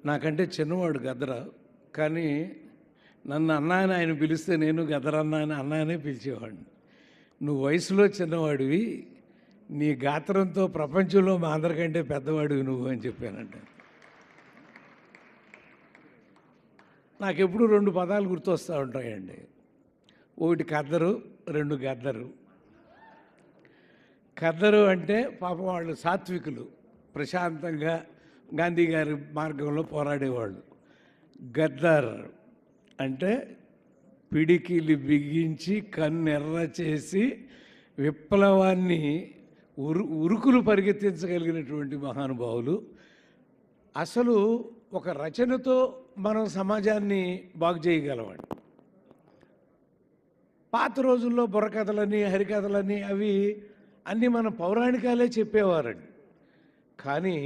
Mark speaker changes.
Speaker 1: నాకంటే చిన్నవాడు గద్దర. కానీ నన్ను అన్నా అని ఆయన పిలిస్తే నేను గద్దరన్నా అని అన్నానే పిలిచేవాడిని. నువ్వు వయసులో చిన్నవాడివి, నీ గాత్రంతో ప్రపంచంలో మా అందరికంటే పెద్దవాడివి నువ్వు అని చెప్పానంట. నాకెప్పుడు 2 పదాలు గుర్తొస్తూ ఉంటాయండి. ఒకటి కద్దరు, 2 గద్దరు. కద్దరు అంటే పాపం వాళ్ళు సాత్వికులు, ప్రశాంతంగా గాంధీ గారి మార్గంలో పోరాడేవాళ్ళు. గద్దర్ అంటే పిడికిలి బిగించి కన్నెర్ర చేసి విప్లవాన్ని ఉరుకులు పరిగెత్తించగలిగినటువంటి మహానుభావులు. అసలు ఒక రచనతో మనం సమాజాన్ని బాగు చేయగలమండి. పాత రోజుల్లో బుర్రకథలని, హరికథలని అవి అన్నీ మన పౌరాణికాలే చెప్పేవారండి. కానీ